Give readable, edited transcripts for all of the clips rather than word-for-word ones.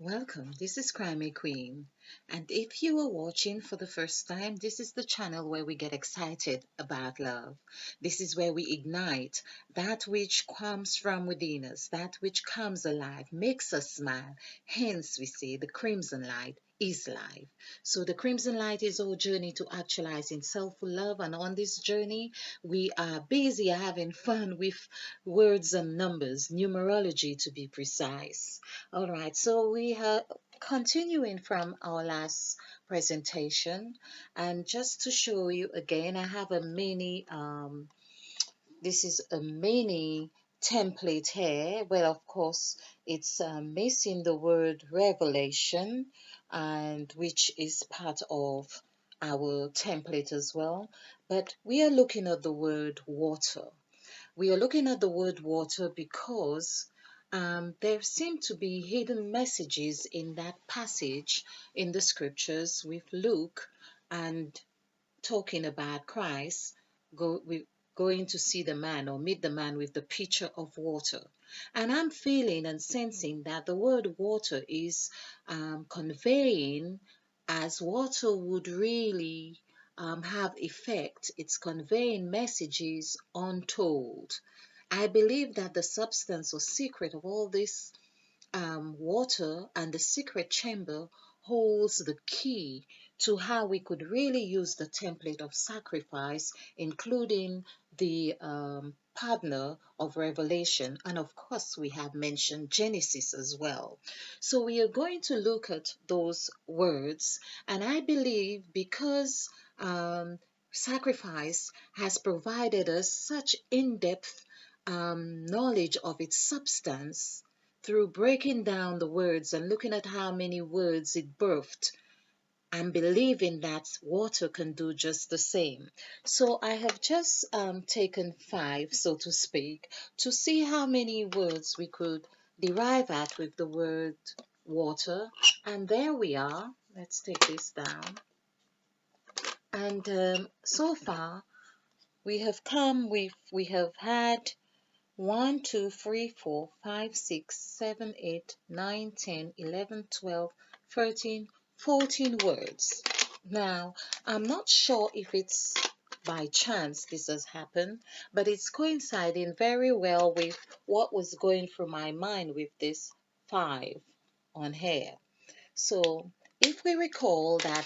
Welcome, this is Crime Queen. And if you are watching for the first time, this is the channel where we get excited about love. This is where we ignite that which comes from within us, that which comes alive, makes us smile. Hence, we say the crimson light is life. So, the crimson light is our journey to actualizing self love. And on this journey, we are busy having fun with words and numbers, numerology to be precise. All right, so we are continuing from our last presentation, and just to show you again, I have a mini this is a mini template here. Well, of course, it's missing the word revelation, and which is part of our template as well. But we are looking at the word water. We are looking at the word water because there seem to be hidden messages in that passage in the scriptures with Luke and talking about Christ going to see the man or meet the man with the pitcher of water. And I'm feeling and sensing that the word water is conveying as water would really have effect. It's conveying messages untold. I believe that the substance or secret of all this water and the secret chamber holds the key to how we could really use the template of sacrifice, including the partner of Revelation. And of course, we have mentioned Genesis as well. So we are going to look at those words. And I believe because sacrifice has provided us such in depth knowledge of its substance through breaking down the words and looking at how many words it birthed and believing that water can do just the same. So I have just taken five, so to speak, to see how many words we could derive at with the word water. And there we are. Let's take this down. And so far, we have had 1, 2, 3, 4, 5, 6, 7, 8, 9, 10, 11, 12, 13, 14 words. Now, I'm not sure if it's by chance this has happened, but it's coinciding very well with what was going through my mind with this 5 on here. So, if we recall that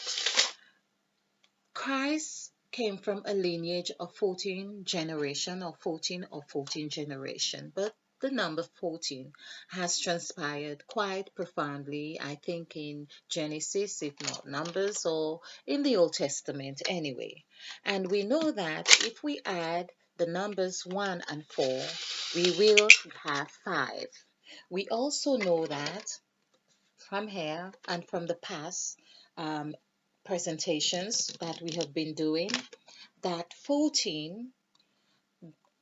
Christ came from a lineage of 14 generation or 14 generation, but the number 14 has transpired quite profoundly, I think, in Genesis, if not Numbers, or in the Old Testament anyway. And we know that if we add the numbers 1 and 4, we will have 5. We also know that from here and from the past um, presentations that we have been doing, that 14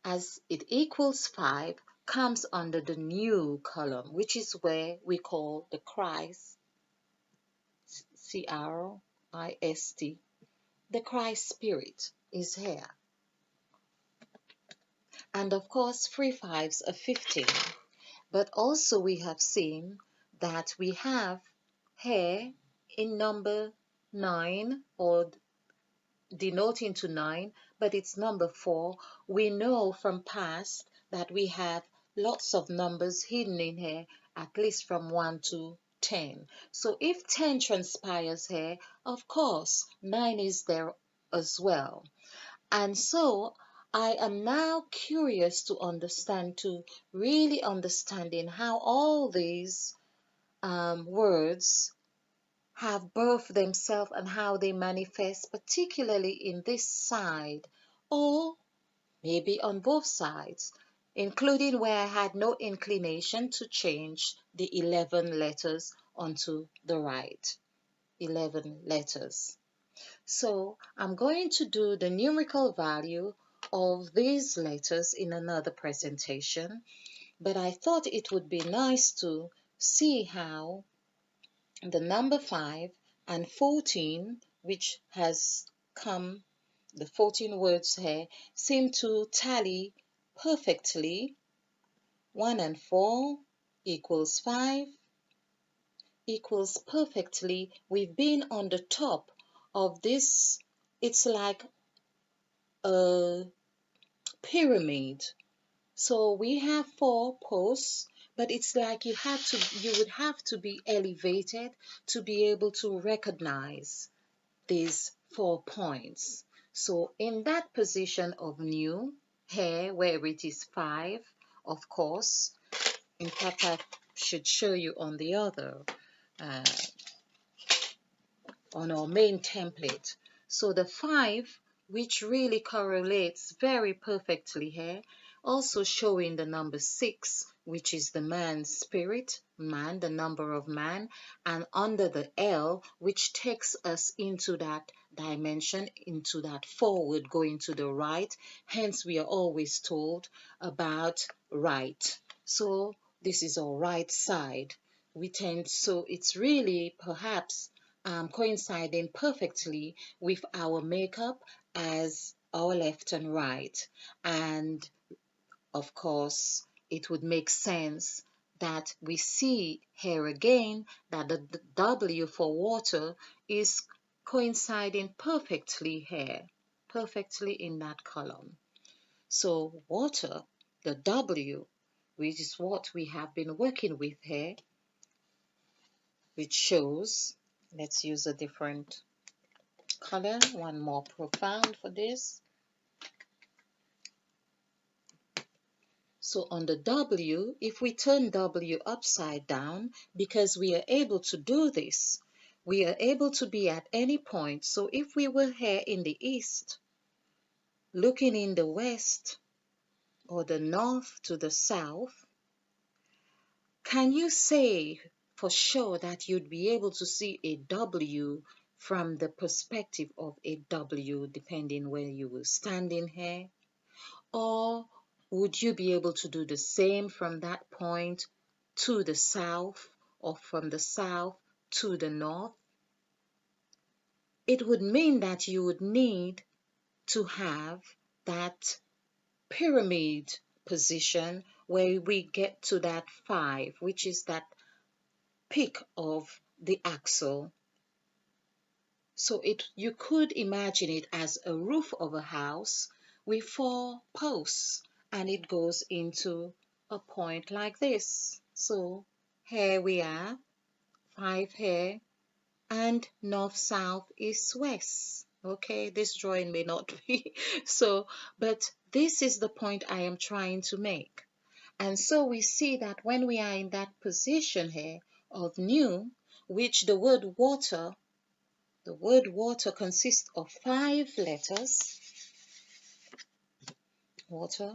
as it equals 5 comes under the new column, which is where we call the Christ, Christ, the Christ spirit is here. And of course, 3 fives are 15. But also we have seen that we have here in number 9 or denoting to 9, but it's number 4. We know from past that we have lots of numbers hidden in here, at least from 1 to 10. So if 10 transpires here, of course, 9 is there as well. And so I am now curious to understand, to really understanding how all these words have birthed themselves and how they manifest, particularly in this side, or maybe on both sides, including where I had no inclination to change the 11 letters onto the right. 11 letters. So I'm going to do the numerical value of these letters in another presentation, but I thought it would be nice to see how the number 5 and 14, which has come, the 14 words here, seem to tally perfectly. 1 and 4 equals 5. equals perfectly. We've been on the top of this. It's like a pyramid. So we have four posts, but it's like you would have to be elevated to be able to recognize these 4 points. So in that position of new here, where it is 5, of course, in fact, I should show you on the other, uh, on our main template. So the 5, which really correlates very perfectly here, also showing the number 6, which is the man's spirit, man, the number of man, and under the L, which takes us into that dimension, into that forward, going to the right. Hence, we are always told about right. So this is our right side. So it's really perhaps coinciding perfectly with our makeup as our left and right. And of course, it would make sense that we see here again that the W for water is coinciding perfectly here, perfectly in that column. So water, the W, which is what we have been working with here, which shows, let's use a different color, one more profound for this. So on the W, if we turn W upside down, because we are able to do this, we are able to be at any point. So if we were here in the east, looking in the west or the north to the south, can you say for sure that you'd be able to see a W from the perspective of a W, depending where you were standing here? Or would you be able to do the same from that point to the south or from the south to the north? It would mean that you would need to have that pyramid position where we get to that 5, which is that peak of the axle. So you could imagine it as a roof of a house with 4 posts, and it goes into a point like this. So here we are, 5 here, and north, south, east, west. Okay, this drawing may not be so, but this is the point I am trying to make. And so we see that when we are in that position here of new, which the word water consists of 5 letters. Water,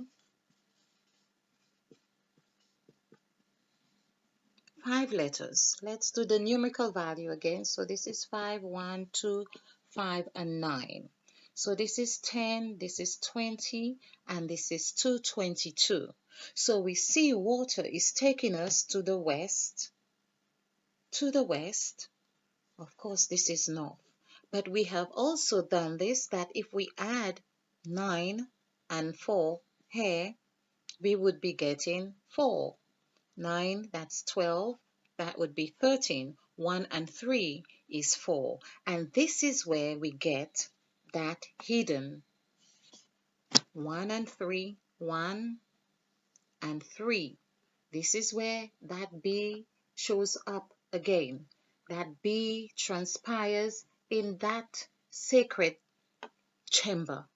5 letters. Let's do the numerical value again. So this is 5, 1, 2, 5, and 9. So this is 10, this is 20, and this is 222. So we see water is taking us to the west. To the west. Of course, this is north. But we have also done this, that if we add 9 and 4 here, we would be getting 4. 9, that's 12, that would be 13. 1 and 3 is 4. And this is where we get that hidden 1 and 3, 1 and 3. This is where that B shows up again. That B transpires in that sacred chamber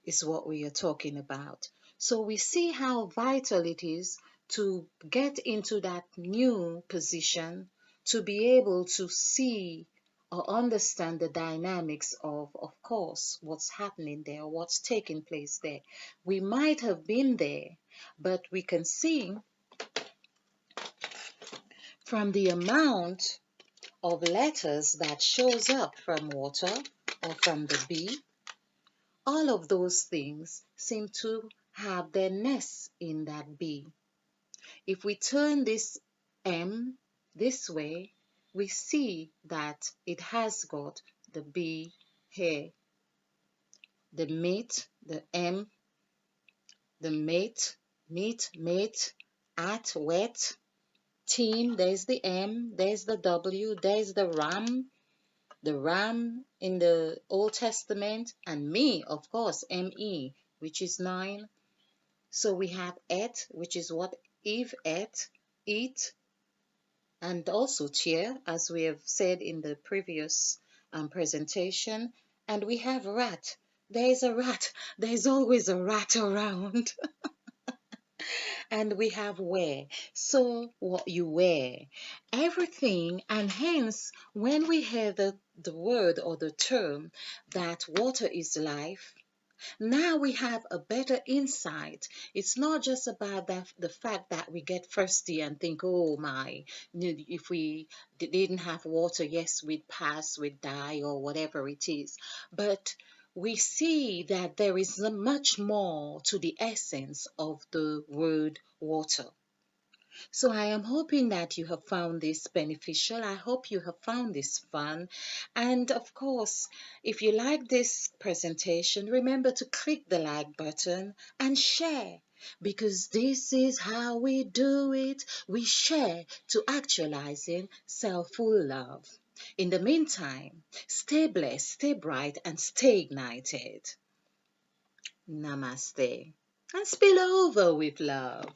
is what we are talking about. So we see how vital it is to get into that new position, to be able to see or understand the dynamics of course, what's happening there, what's taking place there. We might have been there, but we can see from the amount of letters that shows up from water or from the B, all of those things seem to have their nests in that B. If we turn this M this way, we see that it has got the B here, the mate, the M, the mate, meet, mate, at, wet, Team, there's the M, there's the W, there's the ram in the Old Testament, and me, of course, M-E, which is 9. So we have et, which is what Eve ate, eat, and also cheer, as we have said in the previous presentation. And we have rat. There is a rat. There is always a rat around. And we have wear. So what you wear, everything, and hence when we hear the word or the term that water is life, now we have a better insight. It's not just about the fact that we get thirsty and think, oh my, if we didn't have water, yes, we'd pass, we'd die, or whatever it is. But we see that there is much more to the essence of the word water. So I am hoping that you have found this beneficial. I hope you have found this fun. And of course, if you like this presentation, remember to click the like button and share, because this is how we do it. We share to actualizing self-full love. In the meantime, stay blessed, stay bright, and stay ignited. Namaste. And spill over with love.